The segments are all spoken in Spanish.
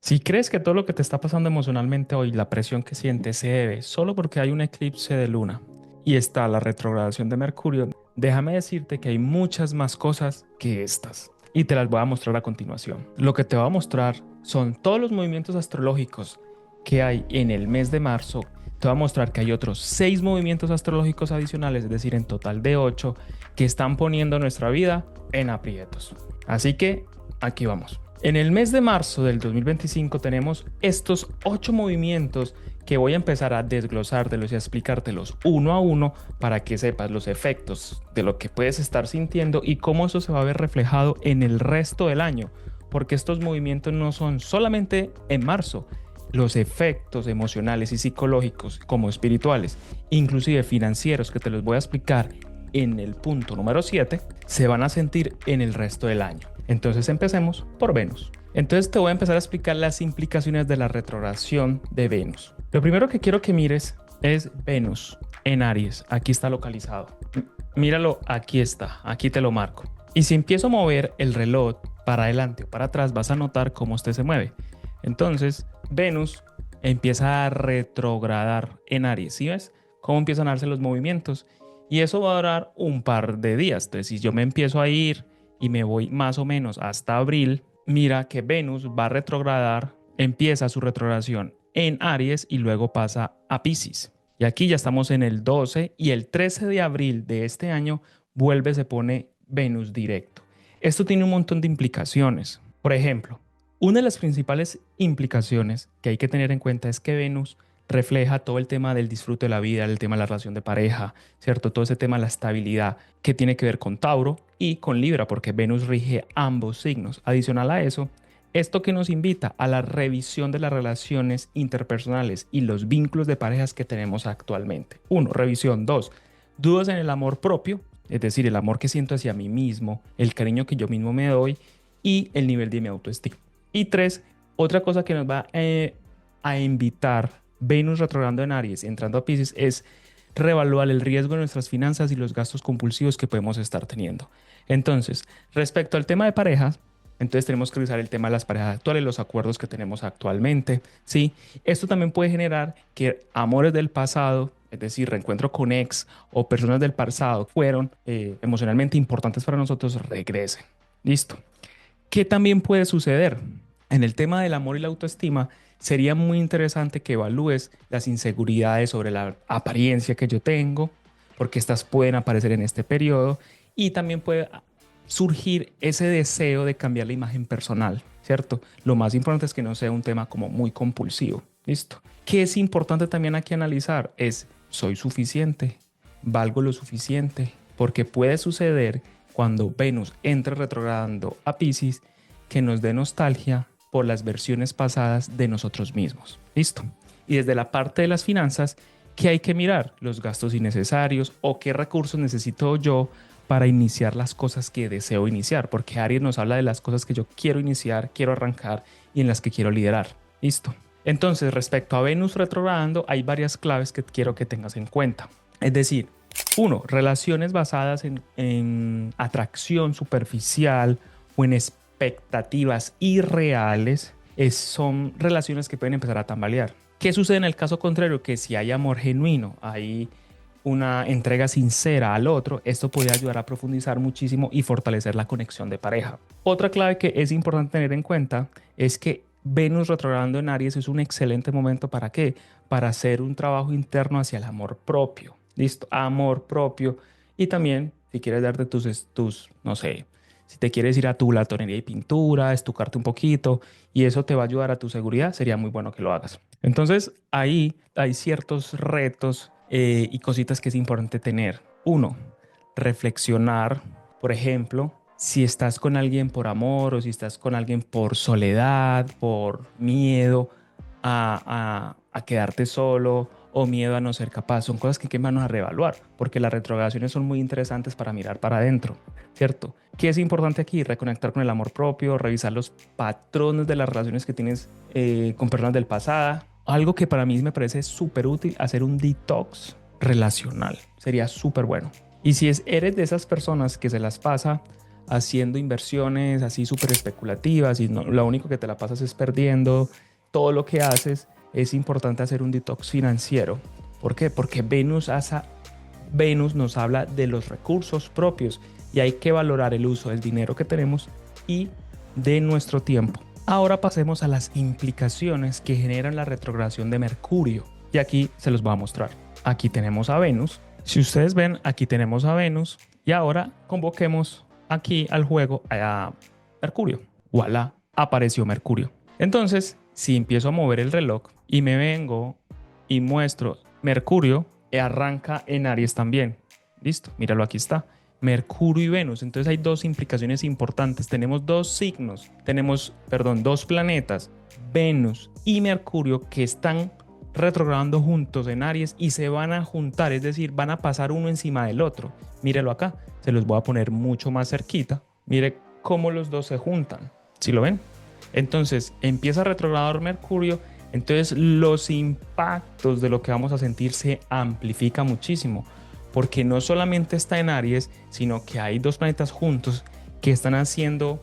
Si crees que todo lo que te está pasando emocionalmente hoy, la presión que sientes, se debe solo porque hay un eclipse de luna y está la retrogradación de Mercurio, déjame decirte que hay muchas más cosas que estas. Y te las voy a mostrar a continuación. Lo que te voy a mostrar son todos los movimientos astrológicos que hay en el mes de marzo. Te voy a mostrar que hay otros 6 movimientos astrológicos adicionales, es decir, en total de 8, que están poniendo nuestra vida en aprietos. Así que aquí vamos. En el mes de marzo del 2025 tenemos estos 8 movimientos que voy a empezar a desglosártelos y a explicártelos uno a uno para que sepas los efectos de lo que puedes estar sintiendo y cómo eso se va a ver reflejado en el resto del año. Porque estos movimientos no son solamente en marzo. Los efectos emocionales y psicológicos como espirituales, inclusive financieros, que te los voy a explicar en el punto número 7, se van a sentir en el resto del año. Entonces empecemos por Venus. Entonces te voy a empezar a explicar las implicaciones de la retrogradación de Venus. Lo primero que quiero que mires es Venus en Aries. Aquí está localizado. Míralo, aquí está. Aquí te lo marco. Y si empiezo a mover el reloj para adelante o para atrás, vas a notar cómo este se mueve. Entonces, Venus empieza a retrogradar en Aries. ¿Sí ves cómo empiezan a darse los movimientos? Y eso va a durar un par de días. Entonces, si yo me empiezo a ir y me voy más o menos hasta abril, mira que Venus va a retrogradar, empieza su retrogradación en Aries y luego pasa a Piscis. Y aquí ya estamos en el 12 y el 13 de abril de este año vuelve, se pone Venus directo. Esto tiene un montón de implicaciones. Por ejemplo, una de las principales implicaciones que hay que tener en cuenta es que Venus refleja todo el tema del disfrute de la vida, el tema de la relación de pareja, ¿cierto? Todo ese tema de la estabilidad que tiene que ver con Tauro y con Libra, porque Venus rige ambos signos. Adicional a eso, esto que nos invita a la revisión de las relaciones interpersonales y los vínculos de parejas que tenemos actualmente. Uno, revisión. Dos, dudas en el amor propio, es decir, el amor que siento hacia mí mismo, el cariño que yo mismo me doy y el nivel de mi autoestima. Y tres, otra cosa que nos va a invitar Venus retrogradando en Aries, entrando a Piscis, es reevaluar el riesgo de nuestras finanzas y los gastos compulsivos que podemos estar teniendo. Entonces, respecto al tema de parejas, entonces tenemos que revisar el tema de las parejas actuales, los acuerdos que tenemos actualmente, ¿sí? Esto también puede generar que amores del pasado, es decir, reencuentro con ex o personas del pasado fueron emocionalmente importantes para nosotros, regresen. Listo. ¿Qué también puede suceder? En el tema del amor y la autoestima, sería muy interesante que evalúes las inseguridades sobre la apariencia que yo tengo, porque estas pueden aparecer en este periodo, y también puede surgir ese deseo de cambiar la imagen personal, ¿cierto? Lo más importante es que no sea un tema como muy compulsivo, ¿listo? ¿Qué es importante también aquí analizar? Es, ¿soy suficiente? ¿Valgo lo suficiente? Porque puede suceder cuando Venus entre retrogradando a Piscis que nos dé nostalgia por las versiones pasadas de nosotros mismos. ¿Listo? Y desde la parte de las finanzas, ¿qué hay que mirar? Los gastos innecesarios o qué recursos necesito yo para iniciar las cosas que deseo iniciar, porque Aries nos habla de las cosas que yo quiero iniciar, quiero arrancar y en las que quiero liderar. ¿Listo? Entonces, respecto a Venus retrogradando, hay varias claves que quiero que tengas en cuenta. Es decir, uno, relaciones basadas en atracción superficial o en expectativas irreales son relaciones que pueden empezar a tambalear. ¿Qué sucede en el caso contrario? Que si hay amor genuino, hay una entrega sincera al otro, esto puede ayudar a profundizar muchísimo y fortalecer la conexión de pareja. Otra clave que es importante tener en cuenta es que Venus retrogradando en Aries es un excelente momento ¿para qué? Para hacer un trabajo interno hacia el amor propio. ¿Listo? Amor propio. Y también, si quieres darte no sé, si te quieres ir a tu latonería y pintura, estucarte un poquito, y eso te va a ayudar a tu seguridad, sería muy bueno que lo hagas. Entonces, ahí hay ciertos retos y cositas que es importante tener. Uno, reflexionar, por ejemplo, si estás con alguien por amor o si estás con alguien por soledad, por miedo a quedarte solo o miedo a no ser capaz. Son cosas que hay que a reevaluar porque las retrogradaciones son muy interesantes para mirar para adentro, ¿cierto? ¿Qué es importante aquí? Reconectar con el amor propio, revisar los patrones de las relaciones que tienes con personas del pasado. Algo que para mí me parece súper útil, hacer un detox relacional. Sería súper bueno. Y si eres de esas personas que se las pasa haciendo inversiones así súper especulativas y no, lo único que te la pasas es perdiendo todo lo que haces, es importante hacer un detox financiero. ¿Por qué? Porque Venus nos habla de los recursos propios y hay que valorar el uso del dinero que tenemos y de nuestro tiempo. Ahora pasemos a las implicaciones que generan la retrogradación de Mercurio. Y aquí se los voy a mostrar. Aquí tenemos a Venus. Si ustedes ven, aquí tenemos a Venus. Y ahora convoquemos aquí al juego a Mercurio. Voilà, apareció Mercurio. Entonces, si empiezo a mover el reloj y me vengo y muestro Mercurio, arranca en Aries también. Listo, míralo, aquí está. Mercurio y Venus. Entonces hay dos implicaciones importantes. Tenemos dos signos, dos planetas, Venus y Mercurio, que están retrogradando juntos en Aries y se van a juntar, es decir, van a pasar uno encima del otro. Mírelo acá, se los voy a poner mucho más cerquita. Mire cómo los dos se juntan. ¿Sí lo ven? Entonces empieza a retrogradar Mercurio. Entonces los impactos de lo que vamos a sentir se amplifica muchísimo, porque no solamente está en Aries, sino que hay dos planetas juntos que están haciendo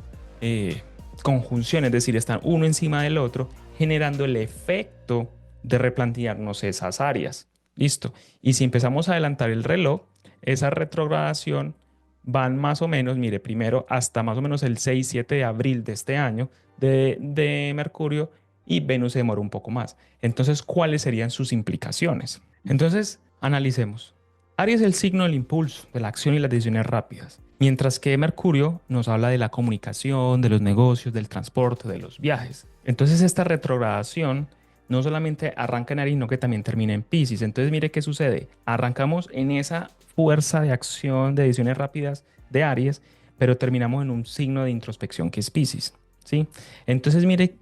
conjunción, es decir, están uno encima del otro, generando el efecto de replantearnos esas áreas. Listo. Y si empezamos a adelantar el reloj, esa retrogradación van más o menos, mire, primero hasta más o menos el 6-7 de abril de este año de Mercurio, y Venus se demora un poco más. Entonces, ¿cuáles serían sus implicaciones? Entonces, analicemos. Aries es el signo del impulso, de la acción y las decisiones rápidas, mientras que Mercurio nos habla de la comunicación, de los negocios, del transporte, de los viajes. Entonces, esta retrogradación no solamente arranca en Aries, sino que también termina en Piscis. Entonces, mire qué sucede. Arrancamos en esa fuerza de acción, de decisiones rápidas de Aries, pero terminamos en un signo de introspección que es Piscis, ¿sí? Entonces, mire,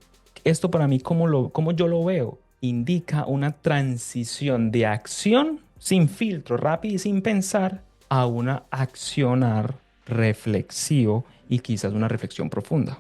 esto para mí, como yo lo veo, indica una transición de acción sin filtro, rápido y sin pensar, a una accionar reflexivo y quizás una reflexión profunda.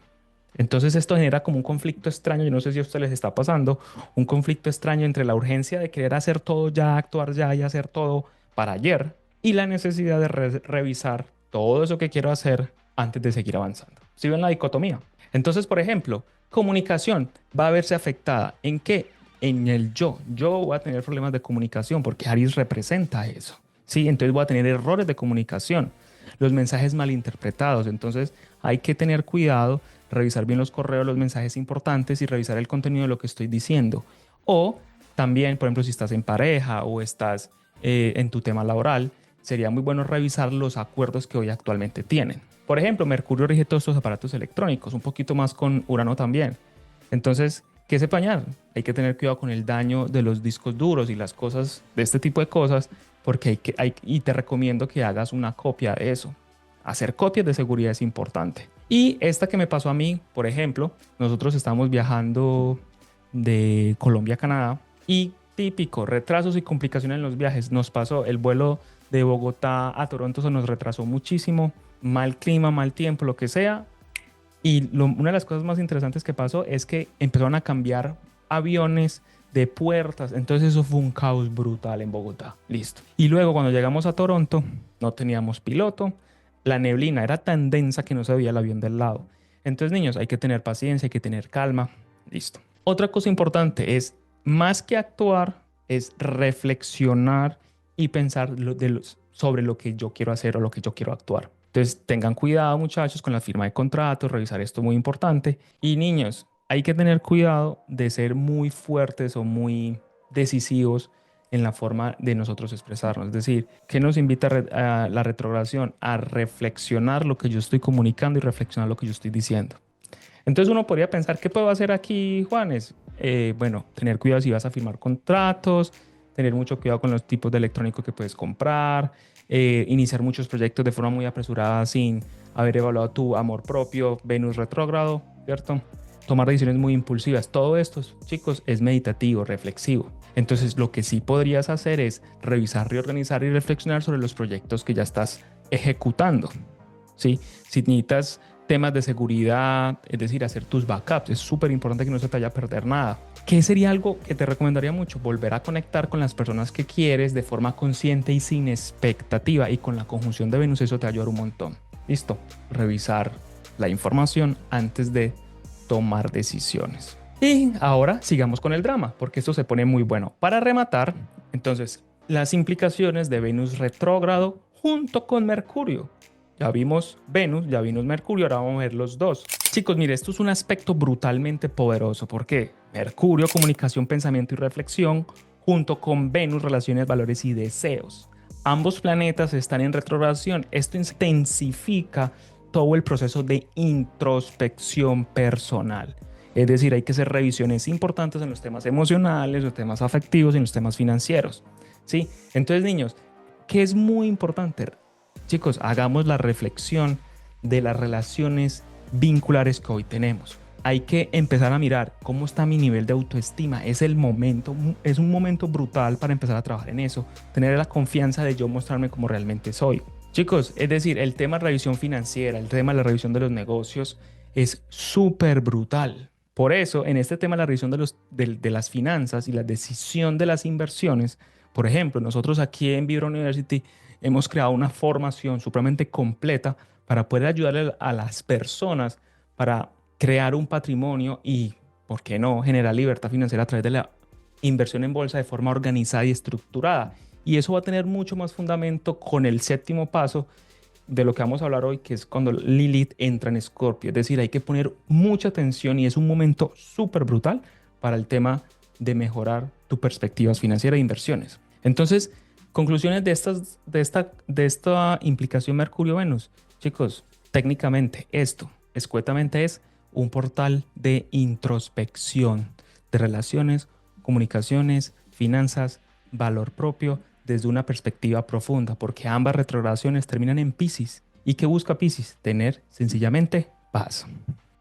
Entonces esto genera como un conflicto extraño, yo no sé si a ustedes les está pasando, un conflicto extraño entre la urgencia de querer hacer todo ya, actuar ya y hacer todo para ayer, y la necesidad de revisar todo eso que quiero hacer antes de seguir avanzando. ¿Sí ven la dicotomía? Entonces, por ejemplo, comunicación va a verse afectada. ¿En qué? En el yo. Yo voy a tener problemas de comunicación porque Aries representa eso. ¿Sí? Entonces voy a tener errores de comunicación. Los mensajes malinterpretados. Entonces hay que tener cuidado, revisar bien los correos, los mensajes importantes y revisar el contenido de lo que estoy diciendo. O también, por ejemplo, si estás en pareja o estás en tu tema laboral, sería muy bueno revisar los acuerdos que hoy actualmente tienen. Por ejemplo, Mercurio rige todos estos aparatos electrónicos, un poquito más con Urano también. Entonces, ¿qué se pañar? Hay que tener cuidado con el daño de los discos duros y las cosas, de este tipo de cosas, porque y te recomiendo que hagas una copia de eso. Hacer copias de seguridad es importante. Y esta que me pasó a mí, por ejemplo, nosotros estamos viajando de Colombia a Canadá y típico, retrasos y complicaciones en los viajes. Nos pasó el vuelo de Bogotá a Toronto, se nos retrasó muchísimo, mal clima, mal tiempo, lo que sea. Y una de las cosas más interesantes que pasó es que empezaron a cambiar aviones de puertas. Entonces eso fue un caos brutal en Bogotá. Listo. Y luego cuando llegamos a Toronto, no teníamos piloto. La neblina era tan densa que no se veía el avión del lado. Entonces, niños, hay que tener paciencia, hay que tener calma. Listo. Otra cosa importante es, más que actuar, es reflexionar y pensar sobre lo que yo quiero hacer o lo que yo quiero actuar. Entonces, tengan cuidado, muchachos, con la firma de contratos, revisar esto, muy importante. Y niños, hay que tener cuidado de ser muy fuertes o muy decisivos en la forma de nosotros expresarnos. Es decir, que nos invita a la retrogradación a reflexionar lo que yo estoy comunicando y reflexionar lo que yo estoy diciendo. Entonces uno podría pensar, ¿qué puedo hacer aquí, Juanes? Bueno, tener cuidado si vas a firmar contratos, tener mucho cuidado con los tipos de electrónico que puedes comprar, iniciar muchos proyectos de forma muy apresurada sin haber evaluado tu amor propio, Venus retrógrado, ¿cierto? Tomar decisiones muy impulsivas. Todo esto, chicos, es meditativo, reflexivo. Entonces, lo que sí podrías hacer es revisar, reorganizar y reflexionar sobre los proyectos que ya estás ejecutando, ¿sí? Si necesitas temas de seguridad, es decir, hacer tus backups, es súper importante que no se te vaya a perder nada. ¿Qué sería algo que te recomendaría mucho? Volver a conectar con las personas que quieres de forma consciente y sin expectativa, y con la conjunción de Venus eso te ayuda un montón. Listo, revisar la información antes de tomar decisiones. Y ahora sigamos con el drama, porque esto se pone muy bueno. Para rematar, entonces, las implicaciones de Venus retrógrado junto con Mercurio. Ya vimos Venus, ya vimos Mercurio, ahora vamos a ver los dos. Chicos, mire, esto es un aspecto brutalmente poderoso. ¿Por qué? Mercurio, comunicación, pensamiento y reflexión, junto con Venus, relaciones, valores y deseos. Ambos planetas están en retrogradación. Esto intensifica todo el proceso de introspección personal. Es decir, hay que hacer revisiones importantes en los temas emocionales, los temas afectivos y en los temas financieros. ¿Sí? Entonces, niños, ¿qué es muy importante? Chicos, hagamos la reflexión de las relaciones vinculares que hoy tenemos. Hay que empezar a mirar cómo está mi nivel de autoestima. Es el momento, es un momento brutal para empezar a trabajar en eso. Tener la confianza de yo mostrarme como realmente soy. Chicos, es decir, el tema de revisión financiera, el tema de la revisión de los negocios es súper brutal. Por eso, en este tema de la revisión de las finanzas y la decisión de las inversiones, por ejemplo, nosotros aquí en Vibra University hemos creado una formación supremamente completa para poder ayudarle a las personas para crear un patrimonio y, ¿por qué no?, generar libertad financiera a través de la inversión en bolsa de forma organizada y estructurada. Y eso va a tener mucho más fundamento con el séptimo paso de lo que vamos a hablar hoy, que es cuando Lilith entra en Escorpio. Es decir, hay que poner mucha atención y es un momento súper brutal para el tema de mejorar tu perspectivas financieras e inversiones. Entonces, conclusiones de esta implicación Mercurio-Venus. Chicos, técnicamente esto, escuetamente, es un portal de introspección de relaciones, comunicaciones, finanzas, valor propio, desde una perspectiva profunda, porque ambas retrogradaciones terminan en Piscis. ¿Y qué busca Piscis? Tener sencillamente paz.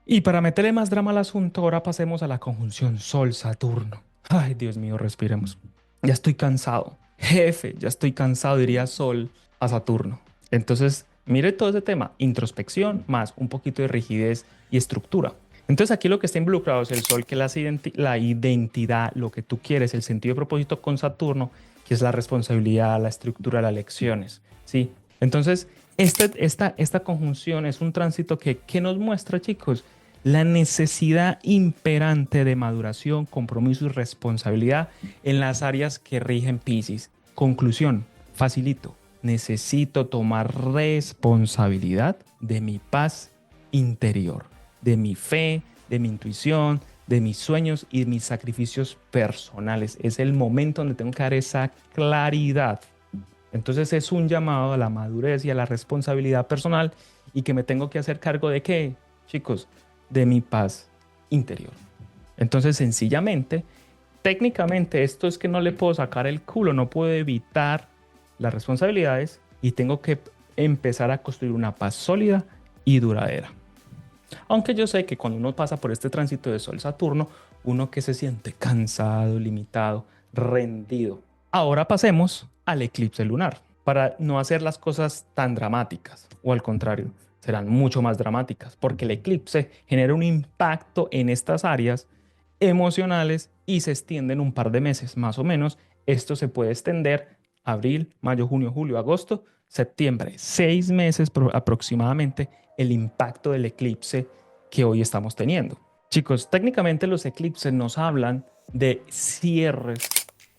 Y para meterle más drama al asunto, ahora pasemos a la conjunción Sol-Saturno. Ay, Dios mío, respiremos. Ya estoy cansado. Jefe, ya estoy cansado, diría Sol a Saturno. Entonces, mire todo ese tema, introspección más un poquito de rigidez y estructura. Entonces aquí lo que está involucrado es el Sol, que es la identidad, lo que tú quieres, el sentido de propósito, con Saturno, que es la responsabilidad, la estructura, las lecciones, ¿sí? Entonces, esta conjunción es un tránsito que nos muestra, chicos, la necesidad imperante de maduración, compromiso y responsabilidad en las áreas que rigen Piscis. Conclusión, facilito, necesito tomar responsabilidad de mi paz interior, de mi fe, de mi intuición, de mis sueños y de mis sacrificios personales. Es el momento donde tengo que dar esa claridad. Entonces es un llamado a la madurez y a la responsabilidad personal, y que me tengo que hacer cargo de ¿qué, chicos? De mi paz interior. Entonces, sencillamente, técnicamente, esto es que no le puedo sacar el culo, no puedo evitar las responsabilidades y tengo que empezar a construir una paz sólida y duradera. Aunque yo sé que cuando uno pasa por este tránsito de Sol-Saturno, uno que se siente cansado, limitado, rendido. Ahora pasemos al eclipse lunar, para no hacer las cosas tan dramáticas, o al contrario, serán mucho más dramáticas, porque el eclipse genera un impacto en estas áreas emocionales y se extiende en un par de meses, más o menos. Esto se puede extender abril, mayo, junio, julio, agosto, septiembre, 6 meses aproximadamente, el impacto del eclipse que hoy estamos teniendo. Chicos, técnicamente los eclipses nos hablan de cierres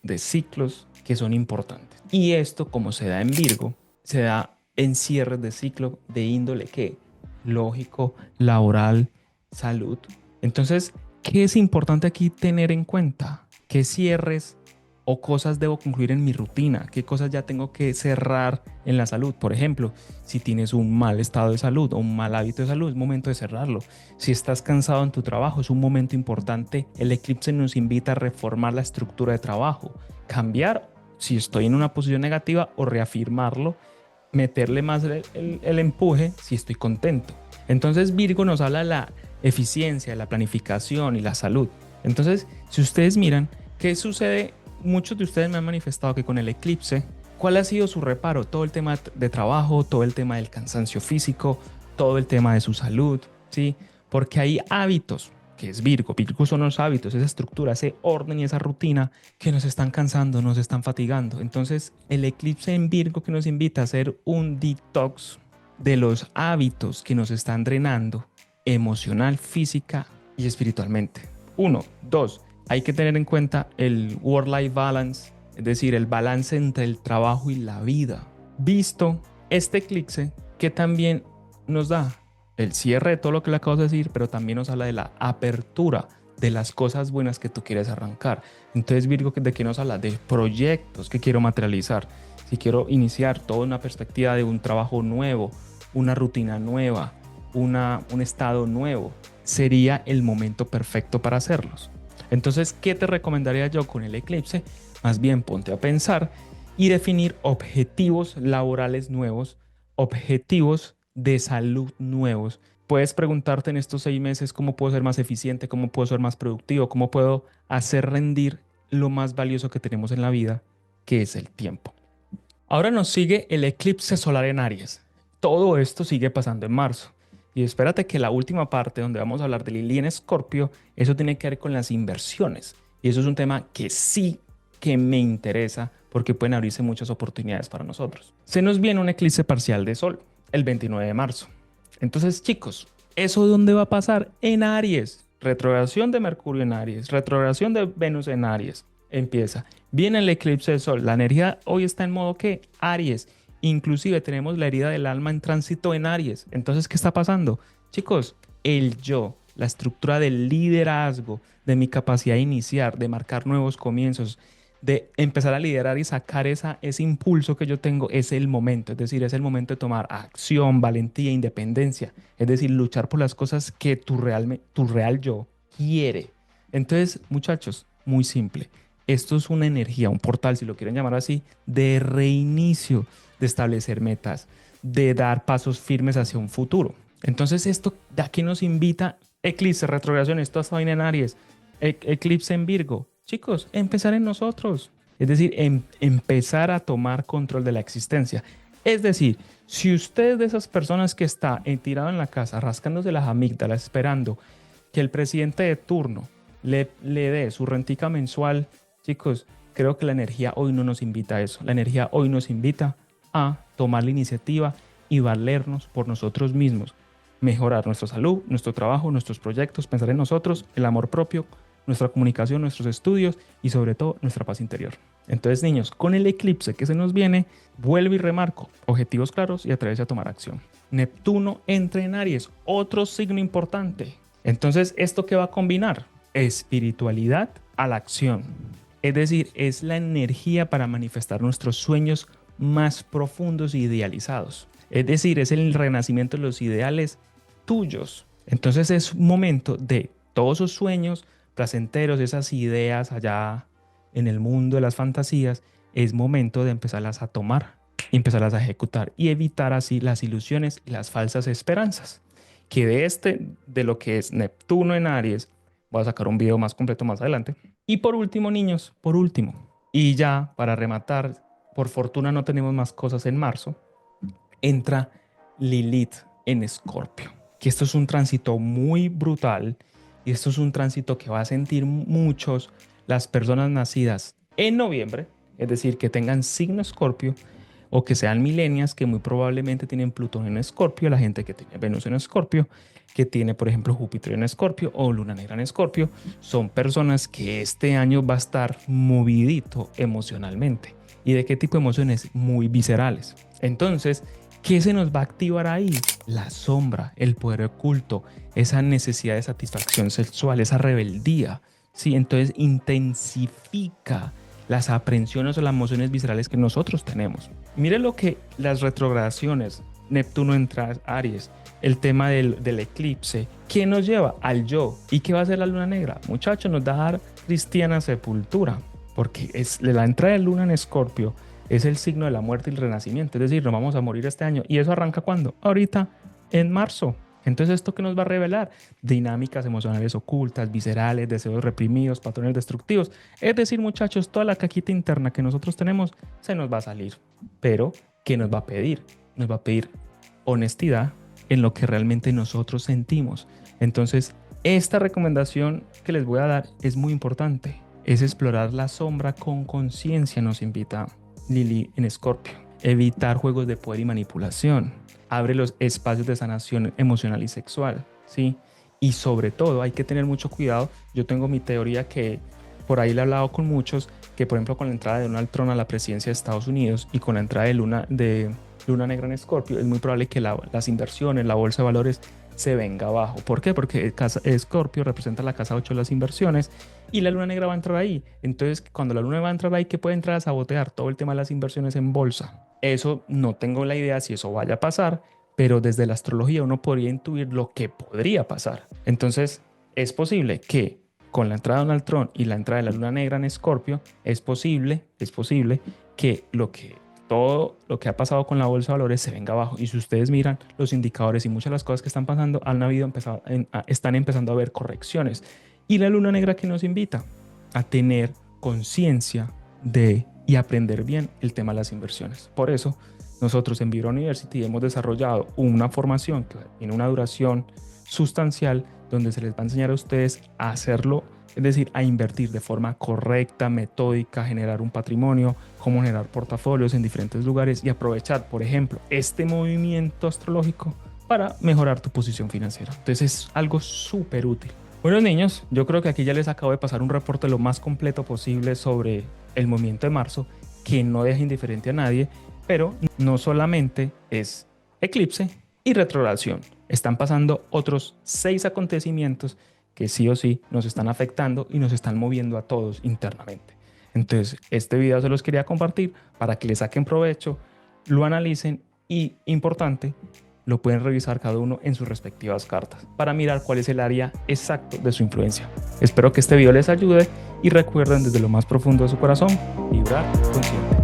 de ciclos que son importantes. Y esto, como se da en Virgo, se da en cierres de ciclo de índole que lógico, laboral, salud. Entonces, ¿qué es importante aquí tener en cuenta? ¿Qué cierres o cosas debo concluir en mi rutina? ¿Qué cosas ya tengo que cerrar en la salud? Por ejemplo, si tienes un mal estado de salud o un mal hábito de salud, es momento de cerrarlo. Si estás cansado en tu trabajo, es un momento importante. El eclipse nos invita a reformar la estructura de trabajo, cambiar si estoy en una posición negativa o reafirmarlo, meterle más el empuje si estoy contento. Entonces Virgo nos habla de la eficiencia, de la planificación y la salud. Entonces, si ustedes miran, ¿qué sucede? Muchos de ustedes me han manifestado que con el eclipse, ¿cuál ha sido su reparo? Todo el tema de trabajo, todo el tema del cansancio físico, todo el tema de su salud, ¿sí? Porque hay hábitos, que es Virgo. Virgo son los hábitos, esa estructura, ese orden y esa rutina que nos están cansando, nos están fatigando. Entonces, el eclipse en Virgo que nos invita a hacer un detox, de los hábitos que nos están drenando emocional, física y espiritualmente. 1, 2, hay que tener en cuenta el work-life balance, es decir, el balance entre el trabajo y la vida. Visto este eclipse que también nos da el cierre de todo lo que le acabo de decir, pero también nos habla de la apertura de las cosas buenas que tú quieres arrancar. Entonces, Virgo, ¿de qué nos habla? De proyectos que quiero materializar. Si quiero iniciar toda una perspectiva de un trabajo nuevo, una rutina nueva, un estado nuevo, sería el momento perfecto para hacerlos. Entonces, ¿qué te recomendaría yo con el eclipse? Más bien, ponte a pensar y definir objetivos laborales nuevos, objetivos de salud nuevos. Puedes preguntarte en estos 6 meses cómo puedo ser más eficiente, cómo puedo ser más productivo, cómo puedo hacer rendir lo más valioso que tenemos en la vida, que es el tiempo. Ahora nos sigue el eclipse solar en Aries. Todo esto sigue pasando en marzo. Y espérate que la última parte donde vamos a hablar de Lili en Escorpio, eso tiene que ver con las inversiones. Y eso es un tema que sí que me interesa porque pueden abrirse muchas oportunidades para nosotros. Se nos viene un eclipse parcial de Sol el 29 de marzo. Entonces, chicos, ¿eso dónde va a pasar? En Aries. Retrogradación de Mercurio en Aries, retrogradación de Venus en Aries. Empieza. Viene el eclipse de Sol. La energía hoy está en modo ¿qué? Aries. Inclusive tenemos la herida del alma en tránsito en Aries. Entonces, ¿qué está pasando? Chicos, el yo, la estructura del liderazgo, de mi capacidad de iniciar, de marcar nuevos comienzos, de empezar a liderar y sacar ese impulso que yo tengo, es el momento. Es decir, es el momento de tomar acción, valentía, independencia. Es decir, luchar por las cosas que tu real yo quiere. Entonces, muchachos, muy simple. Esto es una energía, un portal, si lo quieren llamar así, de reinicio, de establecer metas, de dar pasos firmes hacia un futuro. Entonces, esto de aquí nos invita, eclipse, retrogradación, esto está bien en Aries, eclipse en Virgo. Chicos, empezar en nosotros. Es decir, empezar a tomar control de la existencia. Es decir, si usted es de esas personas que está tirado en la casa, rascándose las amígdalas, esperando que el presidente de turno le dé su rentica mensual, chicos, creo que la energía hoy no nos invita a eso. La energía hoy nos invita a tomar la iniciativa y valernos por nosotros mismos. Mejorar nuestra salud, nuestro trabajo, nuestros proyectos, pensar en nosotros, el amor propio, nuestra comunicación, nuestros estudios y sobre todo nuestra paz interior. Entonces, niños, con el eclipse que se nos viene, vuelvo y remarco, objetivos claros y atreverse a tomar acción. Neptuno entra en Aries, otro signo importante. Entonces, ¿esto qué va a combinar? Espiritualidad a la acción. Es decir, es la energía para manifestar nuestros sueños más profundos e idealizados. Es decir, es el renacimiento de los ideales tuyos. Entonces es un momento de todos esos sueños placenteros, esas ideas allá en el mundo de las fantasías, es momento de empezarlas a tomar y empezarlas a ejecutar y evitar así las ilusiones y las falsas esperanzas. Que de lo que es Neptuno en Aries, voy a sacar un video más completo más adelante. Y por último, niños, por último, y ya para rematar, por fortuna no tenemos más cosas en marzo, entra Lilith en Escorpio, que esto es un tránsito muy brutal y esto es un tránsito que va a sentir muchos las personas nacidas en noviembre, es decir, que tengan signo Escorpio o que sean millennials que muy probablemente tienen Plutón en Escorpio, la gente que tiene Venus en Escorpio, que tiene por ejemplo Júpiter en Escorpio o Luna Negra en Escorpio, son personas que este año va a estar movidito emocionalmente. ¿Y de qué tipo de emociones? Muy viscerales. Entonces, ¿qué se nos va a activar ahí? La sombra, el poder oculto, esa necesidad de satisfacción sexual, esa rebeldía. Sí, entonces intensifica las aprensiones o las emociones viscerales que nosotros tenemos. Mire lo que las retrogradaciones, Neptuno entra a Aries, el tema del eclipse, ¿qué nos lleva? Al yo. ¿Y qué va a hacer la luna negra? Muchachos, nos va a dar cristiana sepultura, porque es la entrada de luna en Escorpio es el signo de la muerte y el renacimiento, es decir, nos vamos a morir este año. ¿Y eso arranca cuándo? Ahorita, en marzo. Entonces, ¿esto qué nos va a revelar? Dinámicas emocionales ocultas, viscerales, deseos reprimidos, patrones destructivos. Es decir, muchachos, toda la caquita interna que nosotros tenemos se nos va a salir. Pero, ¿qué nos va a pedir? Nos va a pedir honestidad en lo que realmente nosotros sentimos. Entonces, esta recomendación que les voy a dar es muy importante. Es explorar la sombra con conciencia, nos invita Lili en Escorpio. evitar juegos de poder y manipulación, abre los espacios de sanación emocional y sexual, ¿sí? Y sobre todo hay que tener mucho cuidado. Yo tengo mi teoría que por ahí le he hablado con muchos, que por ejemplo con la entrada de Donald Trump a la presidencia de Estados Unidos y con la entrada de Luna Negra en Escorpio, es muy probable que las inversiones, la bolsa de valores se venga abajo. ¿Por qué? Porque Escorpio representa la casa 8 de las inversiones y la Luna Negra va a entrar ahí. Entonces, cuando la Luna va a entrar ahí, ¿qué puede entrar a sabotear? Todo el tema de las inversiones en bolsa. Eso no tengo la idea si eso vaya a pasar, pero desde la astrología uno podría intuir lo que podría pasar. Entonces, es posible que con la entrada de Donald Trump y la entrada de la Luna Negra en Escorpio, es posible que todo lo que ha pasado con la bolsa de valores se venga abajo. Y si ustedes miran los indicadores y muchas de las cosas que están pasando, están empezando a haber correcciones. Y la Luna Negra que nos invita a tener conciencia de y aprender bien el tema de las inversiones. Por eso, nosotros en Vibra University hemos desarrollado una formación que tiene una duración sustancial donde se les va a enseñar a ustedes a hacerlo, es decir, a invertir de forma correcta, metódica, generar un patrimonio, cómo generar portafolios en diferentes lugares y aprovechar, por ejemplo, este movimiento astrológico para mejorar tu posición financiera. Entonces es algo súper útil. Bueno, niños, yo creo que aquí ya les acabo de pasar un reporte lo más completo posible sobre el movimiento de marzo, que no deja indiferente a nadie, pero no solamente es eclipse y retrogradación. Están pasando otros 6 acontecimientos que sí o sí nos están afectando y nos están moviendo a todos internamente. Entonces, este video se los quería compartir para que le saquen provecho, lo analicen y, importante, lo pueden revisar cada uno en sus respectivas cartas para mirar cuál es el área exacto de su influencia. Espero que este video les ayude y recuerden desde lo más profundo de su corazón, vibrar consciente.